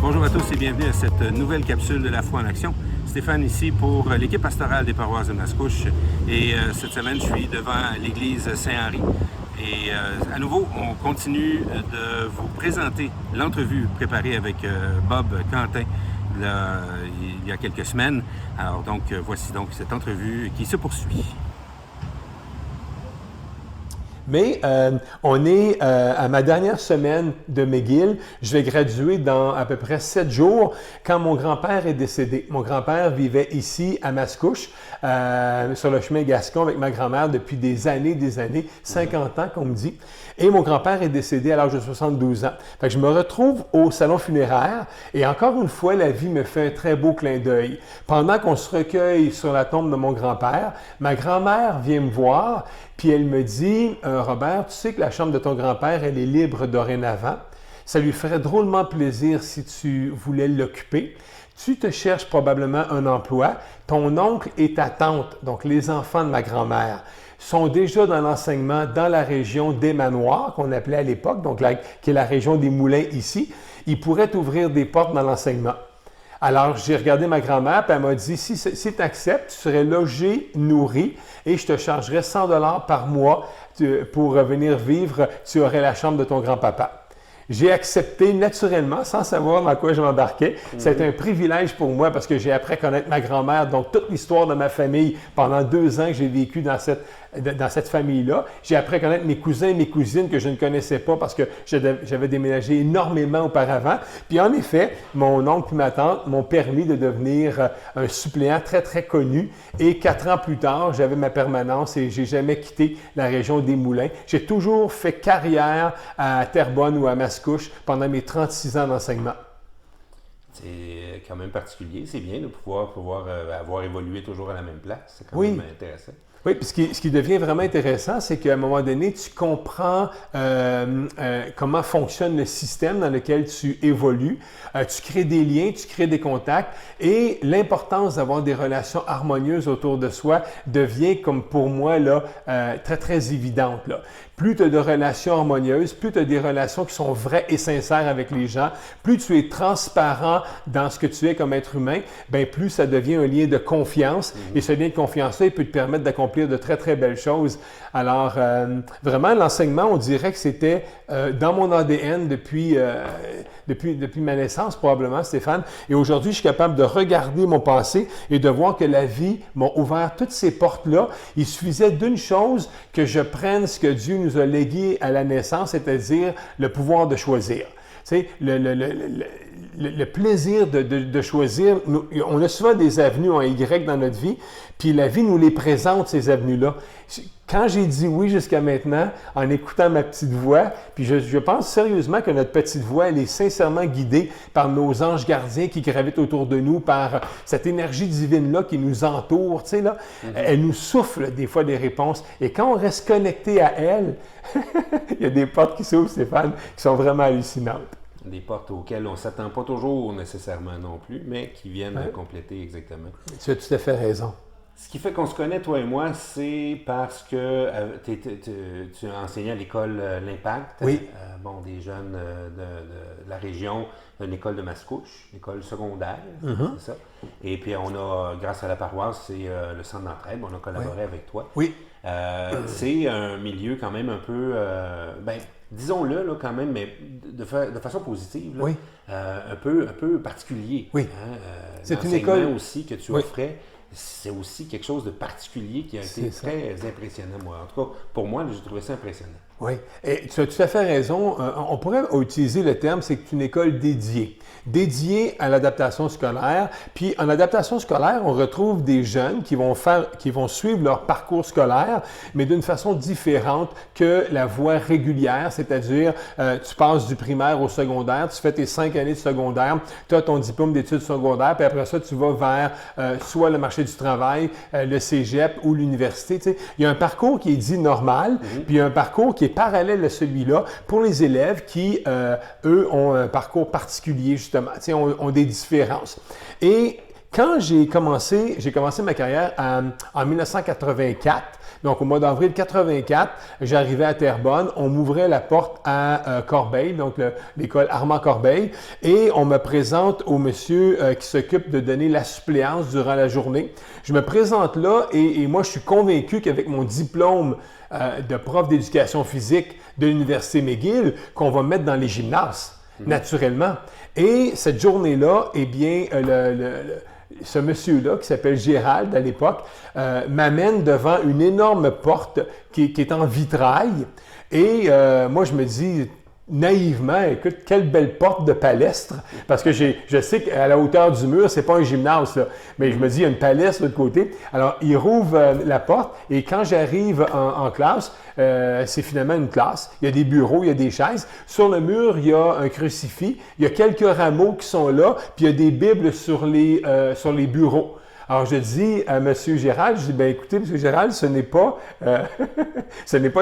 Bonjour à tous et bienvenue à cette nouvelle capsule de la foi en action. Stéphane ici pour l'équipe pastorale des paroisses de Mascouche et cette semaine je suis devant l'église Saint-Henri. Et à nouveau, on continue de vous présenter l'entrevue préparée avec Bob Quentin il y a quelques semaines. Alors donc voici donc cette entrevue qui se poursuit. Mais on est à ma dernière semaine de McGill. Je vais graduer dans à peu près 7 jours quand mon grand-père est décédé. Mon grand-père vivait ici à Mascouche, sur le chemin Gascon avec ma grand-mère depuis des années, 50 ans qu'on me dit. Et mon grand-père est décédé à l'âge de 72 ans. Fait que je me retrouve au salon funéraire et encore une fois, la vie me fait un très beau clin d'œil. Pendant qu'on se recueille sur la tombe de mon grand-père, ma grand-mère vient me voir puis elle me dit « Robert, tu sais que la chambre de ton grand-père, elle est libre dorénavant. Ça lui ferait drôlement plaisir si tu voulais l'occuper. Tu te cherches probablement un emploi. Ton oncle et ta tante, donc les enfants de ma grand-mère, sont déjà dans l'enseignement dans la région des Manoirs, qu'on appelait à l'époque, donc qui est la région des Moulins ici. Ils pourraient t'ouvrir des portes dans l'enseignement. » Alors, j'ai regardé ma grand-mère, puis elle m'a dit, si tu acceptes, tu serais logé, nourri, et je te chargerais 100 $ par mois pour venir vivre, tu aurais la chambre de ton grand-papa. J'ai accepté naturellement, sans savoir dans quoi je m'embarquais. C'était un privilège pour moi parce que j'ai appris à connaître ma grand-mère, donc toute l'histoire de ma famille pendant 2 ans que j'ai vécu dans cette famille-là. J'ai appris à connaître mes cousins et mes cousines que je ne connaissais pas parce que j'avais déménagé énormément auparavant. Puis en effet, mon oncle et ma tante m'ont permis de devenir un suppléant très, très connu. Et 4 ans plus tard, j'avais ma permanence et j'ai jamais quitté la région des Moulins. J'ai toujours fait carrière à Terrebonne ou à Mascouche pendant mes 36 ans d'enseignement. C'est quand même particulier, c'est bien de pouvoir avoir évolué toujours à la même place. C'est quand même intéressant. Oui, puis ce qui devient vraiment intéressant, c'est qu'à un moment donné, tu comprends comment fonctionne le système dans lequel tu évolues. Tu crées des liens, tu crées des contacts et l'importance d'avoir des relations harmonieuses autour de soi devient, comme pour moi, là, très, très évidente. Là. Plus tu as de relations harmonieuses, plus tu as des relations qui sont vraies et sincères avec les gens, plus tu es transparent dans ce que tu es comme être humain, bien plus ça devient un lien de confiance. Et ce lien de confiance-là, il peut te permettre d'accomplir de très, très belles choses. Alors, vraiment, l'enseignement, on dirait que c'était dans mon ADN depuis ma naissance, probablement, Stéphane. Et aujourd'hui, je suis capable de regarder mon passé et de voir que la vie m'a ouvert toutes ces portes-là. Il suffisait d'une chose, que je prenne ce que Dieu nous a légué à la naissance, c'est-à-dire le pouvoir de choisir. Tu sais, le plaisir de choisir. On a souvent des avenues en Y dans notre vie, puis la vie nous les présente, ces avenues-là. Quand j'ai dit oui jusqu'à maintenant, en écoutant ma petite voix, puis je pense sérieusement que notre petite voix, elle est sincèrement guidée par nos anges gardiens qui gravitent autour de nous, par cette énergie divine-là qui nous entoure, tu sais, là. Elle nous souffle des fois des réponses. Et quand on reste connecté à elle, il y a des portes qui s'ouvrent, Stéphane, qui sont vraiment hallucinantes. Des portes auxquelles on ne s'attend pas toujours nécessairement non plus, mais qui viennent compléter exactement. Tu as tout à fait raison. Ce qui fait qu'on se connaît, toi et moi, c'est parce que tu as enseigné à l'école L'Impact. Oui. Des jeunes de la région, une école de Mascouche, une école secondaire, c'est ça. Et puis on a, grâce à la paroisse, c'est le centre d'entraide, on a collaboré avec toi. Oui. C'est un milieu quand même un peu, disons-le là, quand même, mais de façon positive, là, oui. un peu particulier. Oui. C'est une école aussi que tu offrais. C'est aussi quelque chose de particulier qui a été très impressionnant, moi. En tout cas, pour moi, j'ai trouvé ça impressionnant. Oui, et tu as tout à fait raison. On pourrait utiliser le terme, c'est que c'est une école dédiée à l'adaptation scolaire. Puis en adaptation scolaire, on retrouve des jeunes qui vont suivre leur parcours scolaire, mais d'une façon différente que la voie régulière, c'est-à-dire tu passes du primaire au secondaire, tu fais tes 5 années de secondaire, tu as ton diplôme d'études secondaires, puis après ça, tu vas vers soit le marché du travail, le cégep ou l'université. Tu sais. Il y a un parcours qui est dit normal, puis il y a un parcours qui est parallèle à celui-là pour les élèves qui, eux, ont un parcours particulier, justement, ont des différences. Et Quand j'ai commencé ma carrière en 1984. Donc, au mois d'avril 84, j'arrivais à Terrebonne. On m'ouvrait la porte à Corbeil, donc l'école Armand Corbeil, et on me présente au monsieur qui s'occupe de donner la suppléance durant la journée. Je me présente là et moi, je suis convaincu qu'avec mon diplôme de prof d'éducation physique de l'Université McGill, qu'on va mettre dans les gymnases, naturellement. Et cette journée-là, eh bien, ce monsieur-là, qui s'appelle Gérald à l'époque, m'amène devant une énorme porte qui est en vitrail. Et moi, je me dis naïvement, écoute, quelle belle porte de palestre, parce que je sais qu'à la hauteur du mur, c'est pas un gymnase, là, mais je me dis, il y a une palestre de l'autre côté. Alors, il rouvre la porte et quand j'arrive en classe, c'est finalement une classe. Il y a des bureaux, il y a des chaises. Sur le mur, il y a un crucifix, il y a quelques rameaux qui sont là, puis il y a des bibles sur les bureaux. Alors, je dis à M. Gérald, je dis, bien écoutez, M. Gérald, ce n'est pas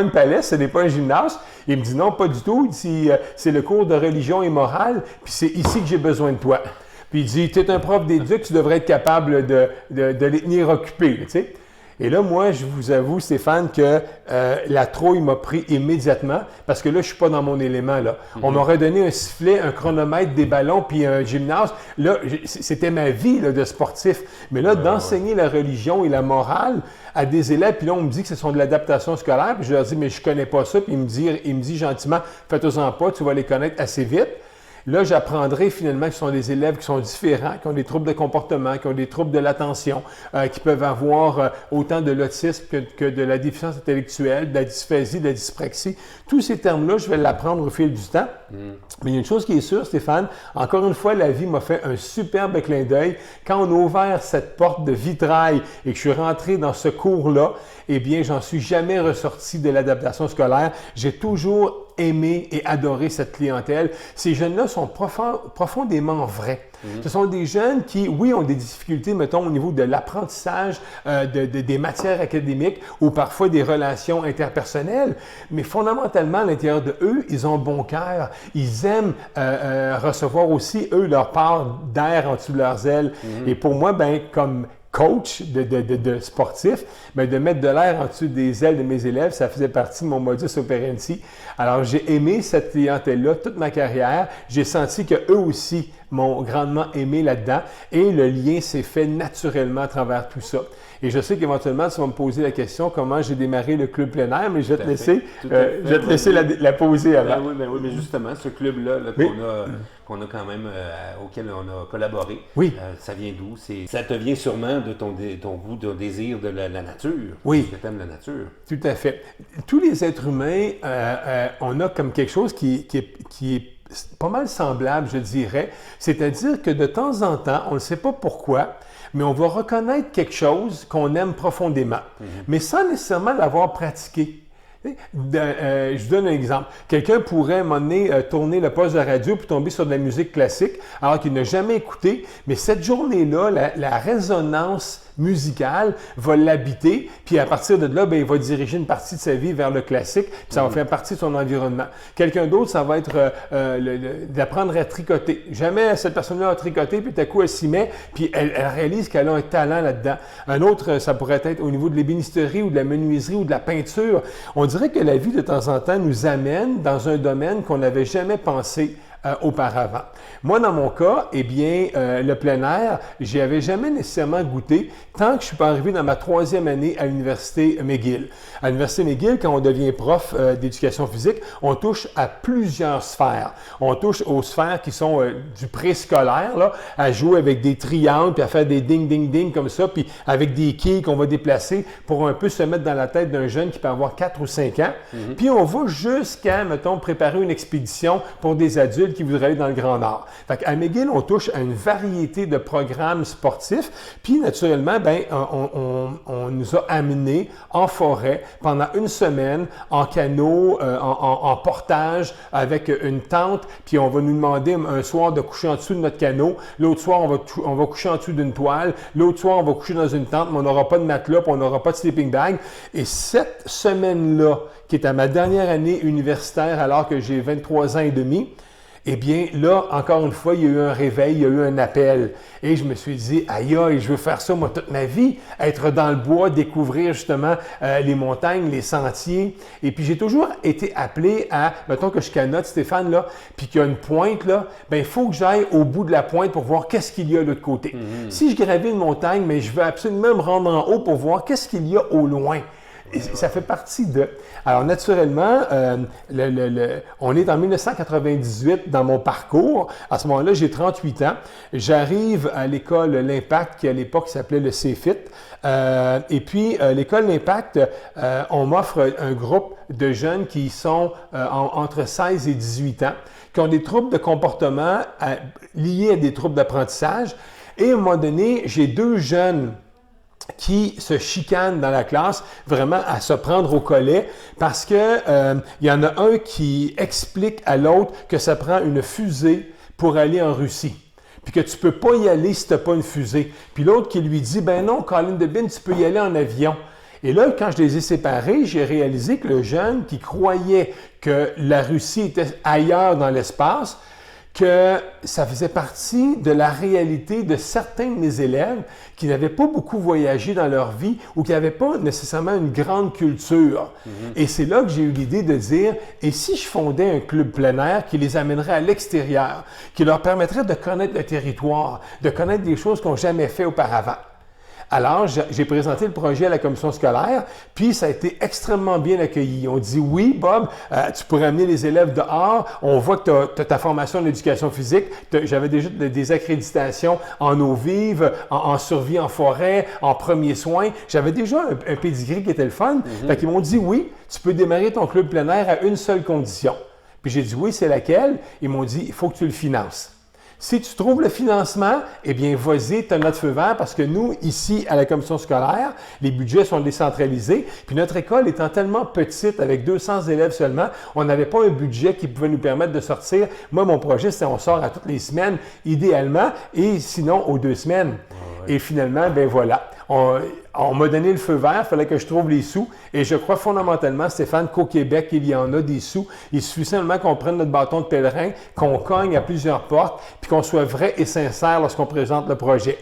une palestre, ce n'est pas un gymnase. Il me dit, non, pas du tout. Il dit, c'est le cours de religion et morale, puis c'est ici que j'ai besoin de toi. Puis il dit, tu es un prof d'éduc, tu devrais être capable de les tenir occupés, tu sais. Et là, moi, je vous avoue, Stéphane, que la trouille m'a pris immédiatement parce que là, je ne suis pas dans mon élément. Là. On m'aurait donné un sifflet, un chronomètre, des ballons, puis un gymnase. Là, c'était ma vie là, de sportif. Mais là, d'enseigner la religion et la morale à des élèves, puis là, on me dit que ce sont de l'adaptation scolaire, puis je leur dis, mais je ne connais pas ça, puis il me dit gentiment, faites-en pas, tu vas les connaître assez vite. Là, j'apprendrai finalement que ce sont des élèves qui sont différents, qui ont des troubles de comportement, qui ont des troubles de l'attention, qui peuvent avoir autant de l'autisme que de la déficience intellectuelle, de la dysphasie, de la dyspraxie. Tous ces termes-là, je vais l'apprendre au fil du temps. Mais il y a une chose qui est sûre, Stéphane, encore une fois, la vie m'a fait un superbe clin d'œil. Quand on a ouvert cette porte de vitrail et que je suis rentré dans ce cours-là, eh bien, j'en suis jamais ressorti de l'adaptation scolaire. J'ai toujours aimé et adoré cette clientèle. Ces jeunes-là sont profondément vrais. Ce sont des jeunes qui, oui, ont des difficultés, mettons, au niveau de l'apprentissage des matières académiques ou parfois des relations interpersonnelles, mais fondamentalement, à l'intérieur de eux, ils ont bon cœur. Ils aiment recevoir aussi, eux, leur part d'air en dessous de leurs ailes. Et pour moi, ben, comme coach de sportif, bien, de mettre de l'air en dessous des ailes de mes élèves, ça faisait partie de mon modus operandi. Alors, j'ai aimé cette clientèle-là toute ma carrière. J'ai senti qu'eux aussi m'ont grandement aimé là-dedans et le lien s'est fait naturellement à travers tout ça. Et je sais qu'éventuellement, tu vas me poser la question comment j'ai démarré le club plein air, mais je vais te laisser la poser avant. Ben oui, mais justement, ce club-là qu'on a quand même, auquel on a collaboré, ça vient d'où? Ça te vient sûrement de ton goût, ton désir de la nature. Oui. Que tu aimes la nature. Tout à fait. Tous les êtres humains, on a comme quelque chose qui est pas mal semblable, je dirais. C'est-à-dire que de temps en temps, on ne sait pas pourquoi, mais on va reconnaître quelque chose qu'on aime profondément, mais sans nécessairement l'avoir pratiqué. Je vous donne un exemple. Quelqu'un pourrait, à un moment donné, tourner le poste de radio puis tomber sur de la musique classique alors qu'il n'a jamais écouté, mais cette journée-là, la résonance musicale va l'habiter, puis à partir de là, bien, il va diriger une partie de sa vie vers le classique, puis ça va faire partie de son environnement. Quelqu'un d'autre, ça va être d'apprendre à tricoter. Jamais cette personne-là a tricoté, puis tout à coup, elle s'y met, puis elle réalise qu'elle a un talent là-dedans. Un autre, ça pourrait être au niveau de l'ébénisterie ou de la menuiserie ou de la peinture. On dirait que la vie, de temps en temps, nous amène dans un domaine qu'on n'avait jamais pensé auparavant. Moi, dans mon cas, eh bien, le plein air, j'y avais jamais nécessairement goûté tant que je suis pas arrivé dans ma 3e année à l'Université McGill. À l'Université McGill, quand on devient prof d'éducation physique, on touche à plusieurs sphères. On touche aux sphères qui sont du préscolaire, là, à jouer avec des triangles, puis à faire des ding-ding-ding comme ça, puis avec des quilles qu'on va déplacer pour un peu se mettre dans la tête d'un jeune qui peut avoir 4 ou 5 ans. Puis on va jusqu'à, mettons, préparer une expédition pour des adultes qui voudraient aller dans le Grand Nord. Fait qu'à McGill, on touche à une variété de programmes sportifs, puis naturellement, ben, on nous a amenés en forêt pendant une semaine, en canot, en portage, avec une tente, puis on va nous demander un soir de coucher en dessous de notre canot, l'autre soir, on va coucher en dessous d'une toile, l'autre soir, on va coucher dans une tente, mais on n'aura pas de matelas, puis on n'aura pas de sleeping bag. Et cette semaine-là, qui est à ma dernière année universitaire alors que j'ai 23 ans et demi, Eh bien, là, encore une fois, il y a eu un réveil, il y a eu un appel. Et je me suis dit, aïe, aïe, je veux faire ça, moi, toute ma vie. Être dans le bois, découvrir justement les montagnes, les sentiers. Et puis, j'ai toujours été appelé à, mettons que je canote, Stéphane, là, puis qu'il y a une pointe, là, bien, il faut que j'aille au bout de la pointe pour voir qu'est-ce qu'il y a de l'autre côté. Si je gravais une montagne, mais je veux absolument me rendre en haut pour voir qu'est-ce qu'il y a au loin. Et ça fait partie de... Alors, naturellement, on est en 1998 dans mon parcours. À ce moment-là, j'ai 38 ans. J'arrive à l'école L'Impact, qui à l'époque s'appelait le CFIT. Et puis, l'école L'Impact, on m'offre un groupe de jeunes qui sont entre 16 et 18 ans, qui ont des troubles de comportement liés à des troubles d'apprentissage. Et à un moment donné, j'ai 2 jeunes qui se chicanent dans la classe, vraiment à se prendre au collet, parce que y en a un qui explique à l'autre que ça prend une fusée pour aller en Russie, puis que tu peux pas y aller si tu n'as pas une fusée. Puis l'autre qui lui dit, ben non, Colin Debin, tu peux y aller en avion. Et là, quand je les ai séparés, j'ai réalisé que le jeune qui croyait que la Russie était ailleurs dans l'espace, que ça faisait partie de la réalité de certains de mes élèves qui n'avaient pas beaucoup voyagé dans leur vie ou qui n'avaient pas nécessairement une grande culture. Et c'est là que j'ai eu l'idée de dire, et si je fondais un club plein air qui les amènerait à l'extérieur, qui leur permettrait de connaître le territoire, de connaître des choses qu'ils n'ont jamais fait auparavant? Alors, j'ai présenté le projet à la commission scolaire, puis ça a été extrêmement bien accueilli. On dit, oui, Bob, tu pourrais amener les élèves dehors. On voit que tu as ta formation en éducation physique. J'avais déjà des accréditations en eau vive, en survie en forêt, en premiers soins. J'avais déjà un pédigree qui était le fun. Fait qu'ils m'ont dit, oui, tu peux démarrer ton club plein air à une seule condition. Puis j'ai dit, oui, c'est laquelle? Ils m'ont dit, il faut que tu le finances. Si tu trouves le financement, eh bien, vas-y, tu as notre feu vert parce que nous, ici, à la commission scolaire, les budgets sont décentralisés. Puis notre école étant tellement petite, avec 200 élèves seulement, on n'avait pas un budget qui pouvait nous permettre de sortir. Moi, mon projet, c'est on sort à toutes les semaines, idéalement, et sinon aux 2 semaines. Et finalement, ben voilà. On m'a donné le feu vert, il fallait que je trouve les sous. Et je crois fondamentalement, Stéphane, qu'au Québec, il y en a des sous. Il suffit seulement qu'on prenne notre bâton de pèlerin, qu'on cogne à plusieurs portes, puis qu'on soit vrai et sincère lorsqu'on présente le projet.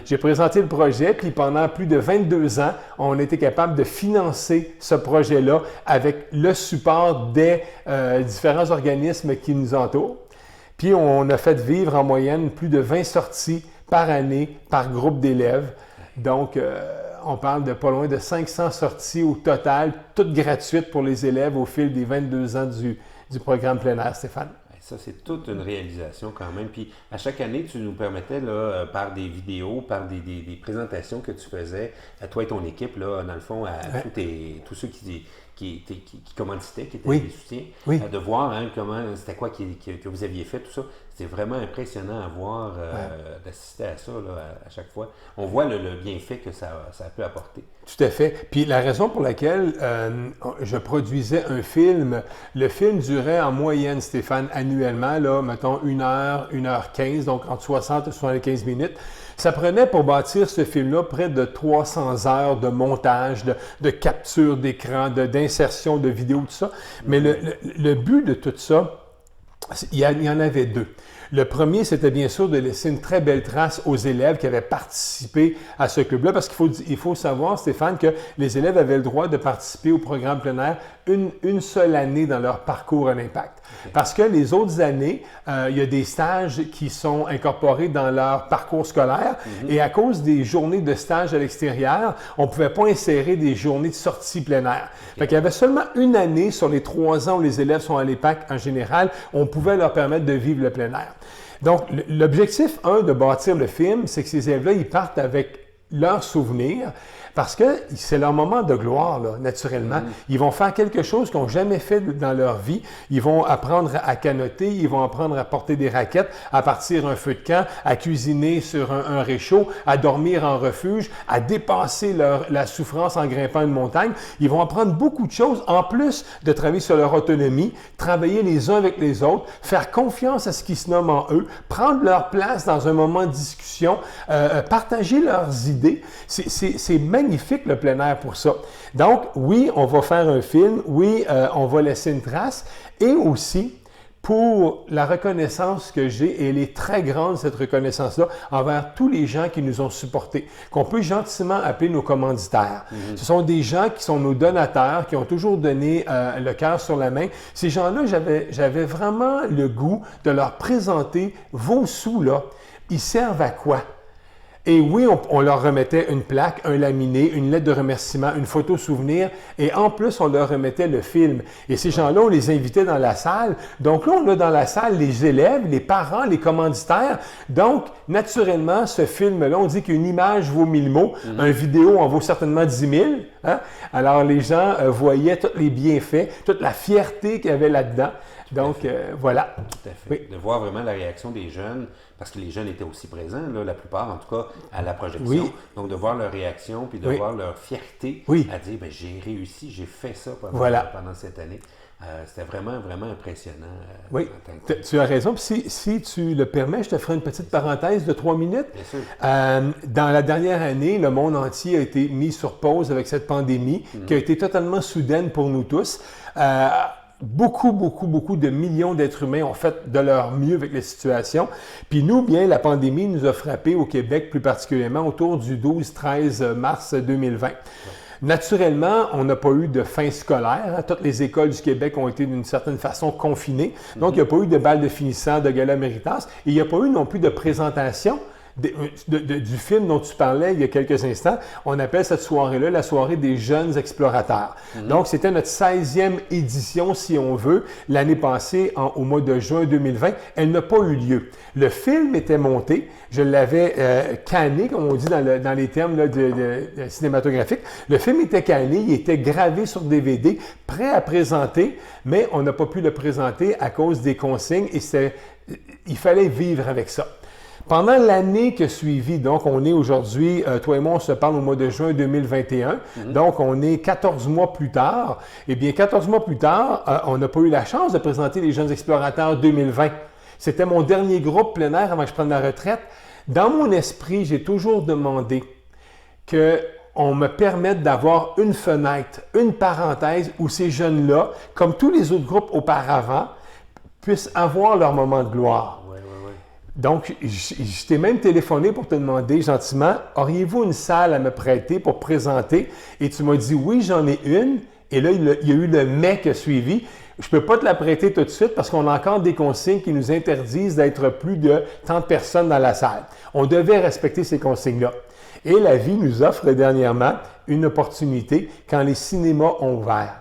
J'ai présenté le projet, puis pendant plus de 22 ans, on a été capable de financer ce projet-là avec le support des différents organismes qui nous entourent. Puis on a fait vivre en moyenne plus de 20 sorties par année, par groupe d'élèves. Donc, on parle de pas loin de 500 sorties au total, toutes gratuites pour les élèves au fil des 22 ans du programme plein air, Stéphane. Ça, c'est toute une réalisation quand même. Puis, à chaque année, tu nous permettais, là, par des vidéos, par des présentations que tu faisais, à toi et ton équipe, là, dans le fond, à tous ceux qui commanditaient, qui étaient des soutiens, de voir comment c'était quoi que vous aviez fait, tout ça. C'était vraiment impressionnant à voir, d'assister à ça là, à chaque fois. On voit le bienfait que ça peut apporter. Tout à fait. Puis la raison pour laquelle je produisais un film, le film durait en moyenne, Stéphane, annuellement, là, mettons 1 heure, 1h15, donc entre 60 et 75 minutes. Ça prenait pour bâtir ce film-là près de 300 heures de montage, de capture d'écran, d'insertion de vidéos, tout ça. Mais le but de tout ça, il y en avait 2. Le premier, c'était bien sûr de laisser une très belle trace aux élèves qui avaient participé à ce club-là, parce qu'il faut savoir, Stéphane, que les élèves avaient le droit de participer au programme plein air une seule année dans leur parcours à l'Impact. Parce que les autres années, il y a des stages qui sont incorporés dans leur parcours scolaire et à cause des journées de stage à l'extérieur, on ne pouvait pas insérer des journées de sortie plein air. Fait qu'il y avait seulement une année sur les 3 ans où les élèves sont à l'Impact en général, on pouvait leur permettre de vivre le plein air. Donc, l'objectif 1 de bâtir le film, c'est que ces élèves-là, ils partent avec leurs souvenirs, parce que c'est leur moment de gloire, là, naturellement. Ils vont faire quelque chose qu'ils n'ont jamais fait dans leur vie. Ils vont apprendre à canoter, ils vont apprendre à porter des raquettes, à partir un feu de camp, à cuisiner sur un réchaud, à dormir en refuge, à dépasser la souffrance en grimpant une montagne. Ils vont apprendre beaucoup de choses, en plus de travailler sur leur autonomie, travailler les uns avec les autres, faire confiance à ce qui se nomme en eux, prendre leur place dans un moment de discussion, partager leurs idées. C'est magnifique le plein air pour ça. Donc, oui, on va faire un film, oui, on va laisser une trace, et aussi, pour la reconnaissance que j'ai, et elle est très grande, cette reconnaissance-là, envers tous les gens qui nous ont supportés, qu'on peut gentiment appeler nos commanditaires. Ce sont des gens qui sont nos donateurs, qui ont toujours donné le cœur sur la main. Ces gens-là, j'avais vraiment le goût de leur présenter vos sous-là. Ils servent à quoi? Et oui, on leur remettait une plaque, un laminé, une lettre de remerciement, une photo souvenir, et en plus, on leur remettait le film. Et ces gens-là, on les invitait dans la salle. Donc là, on a dans la salle les élèves, les parents, les commanditaires. Donc, naturellement, ce film-là, on dit qu'une image vaut 1000 mots, une vidéo en vaut certainement 10 000. Hein? Alors, les gens voyaient tous les bienfaits, toute la fierté qu'il y avait là-dedans. Donc, voilà. Tout à fait. Oui. De voir vraiment la réaction des jeunes, parce que les jeunes étaient aussi présents, là, la plupart, en tout cas, à la projection. Oui. Donc, de voir leur réaction, puis de voir leur fierté à dire, bien, j'ai réussi, j'ai fait ça pendant cette année. C'était vraiment, vraiment impressionnant. Oui, tu as raison. Puis si tu le permets, je te ferai une petite parenthèse de 3 minutes. Bien sûr. Dans la dernière année, le monde entier a été mis sur pause avec cette pandémie qui a été totalement soudaine pour nous tous. Beaucoup de millions d'êtres humains ont fait de leur mieux avec la situation. Puis nous, bien, la pandémie nous a frappés au Québec, plus particulièrement autour du 12-13 mars 2020. Naturellement, on n'a pas eu de fin scolaire. Hein. Toutes les écoles du Québec ont été d'une certaine façon confinées. Donc, il n'y a pas eu de bal de finissant, de gala méritas. Et il n'y a pas eu non plus de présentation du film dont tu parlais il y a quelques instants. On appelle cette soirée-là la soirée des jeunes explorateurs. Donc, c'était notre 16e édition, si on veut. L'année passée, au mois de juin 2020, elle n'a pas eu lieu. Le film était monté. Je l'avais canné, comme on dit dans les termes là, de cinématographiques. Le film était canné, il était gravé sur DVD, prêt à présenter, mais on n'a pas pu le présenter à cause des consignes et il fallait vivre avec ça. Pendant l'année qui a suivi, donc on est aujourd'hui, toi et moi, on se parle au mois de juin 2021, donc on est 14 mois plus tard. Eh bien, 14 mois plus tard, on n'a pas eu la chance de présenter les Jeunes Explorateurs 2020. C'était mon dernier groupe plein air avant que je prenne ma retraite. Dans mon esprit, j'ai toujours demandé qu'on me permette d'avoir une fenêtre, une parenthèse où ces jeunes-là, comme tous les autres groupes auparavant, puissent avoir leur moment de gloire. Donc, je t'ai même téléphoné pour te demander gentiment, auriez-vous une salle à me prêter pour présenter? Et tu m'as dit, oui, j'en ai une. Et là, il y a eu le mais qui a suivi. Je ne peux pas te la prêter tout de suite parce qu'on a encore des consignes qui nous interdisent d'être plus de tant de personnes dans la salle. On devait respecter ces consignes-là. Et la vie nous offre dernièrement une opportunité quand les cinémas ont ouvert.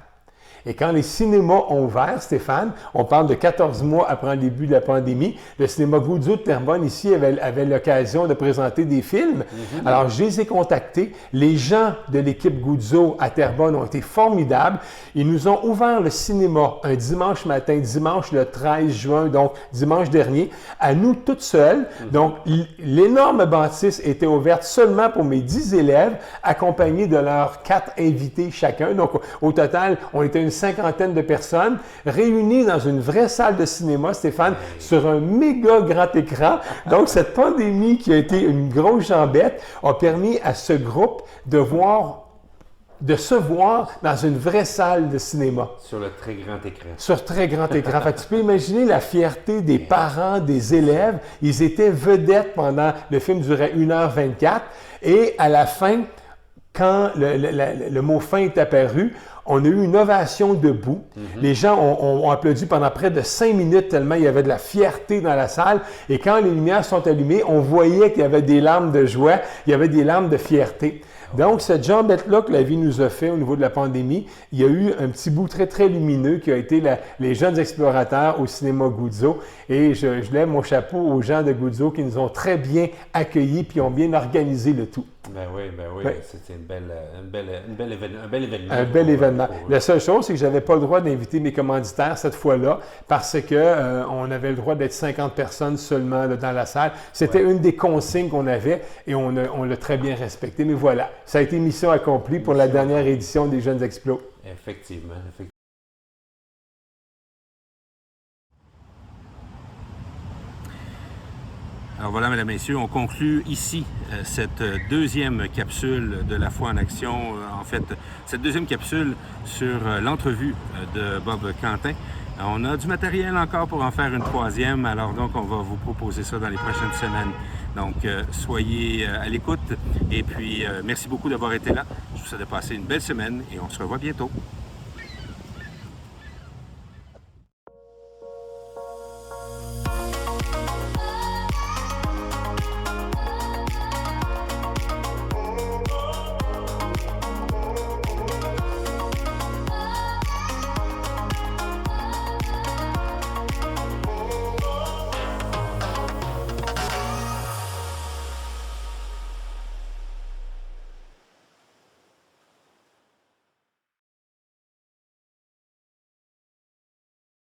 Et quand les cinémas ont ouvert, Stéphane, on parle de 14 mois après le début de la pandémie, le cinéma Guzzo de Terrebonne ici avait l'occasion de présenter des films. Alors, je les ai contactés. Les gens de l'équipe Guzzo à Terrebonne ont été formidables. Ils nous ont ouvert le cinéma un dimanche matin, dimanche le 13 juin, donc dimanche dernier, à nous toutes seules. Donc, l'énorme bâtisse était ouverte seulement pour mes 10 élèves, accompagnés de leurs 4 invités chacun. Donc, au total, on était une cinquantaine de personnes réunies dans une vraie salle de cinéma, Stéphane, sur un méga grand écran. Donc, cette pandémie qui a été une grosse jambette a permis à ce groupe de se voir dans une vraie salle de cinéma. Sur le très grand écran. Sur très grand écran. Fait que tu peux imaginer la fierté des parents, des élèves. Ils étaient vedettes pendant... Le film durait 1h24. Et à la fin, quand le mot « fin » est apparu, on a eu une ovation debout. Les gens ont applaudi pendant près de 5 minutes tellement il y avait de la fierté dans la salle. Et quand les lumières sont allumées, on voyait qu'il y avait des larmes de joie, il y avait des larmes de fierté. Donc, cette jambette-là que la vie nous a fait au niveau de la pandémie, il y a eu un petit bout très, très lumineux qui a été les Jeunes Explorateurs au cinéma Guzzo. Et je lève mon chapeau aux gens de Guzzo qui nous ont très bien accueillis puis ont bien organisé le tout. Ben oui. C'était un bel événement. Un bel événement. La seule chose, c'est que je n'avais pas le droit d'inviter mes commanditaires cette fois-là parce qu'on avait le droit d'être 50 personnes seulement là, dans la salle. C'était une des consignes qu'on avait et on l'a très bien respecté. Mais voilà, ça a été mission accomplie pour la dernière édition des Jeunes Explos. Effectivement. Alors voilà, mesdames et messieurs, on conclut ici cette deuxième capsule de la foi en action. En fait, cette deuxième capsule sur l'entrevue de Bob Quentin. On a du matériel encore pour en faire une troisième, alors donc on va vous proposer ça dans les prochaines semaines. Donc soyez à l'écoute et puis merci beaucoup d'avoir été là. Je vous souhaite de passer une belle semaine et on se revoit bientôt.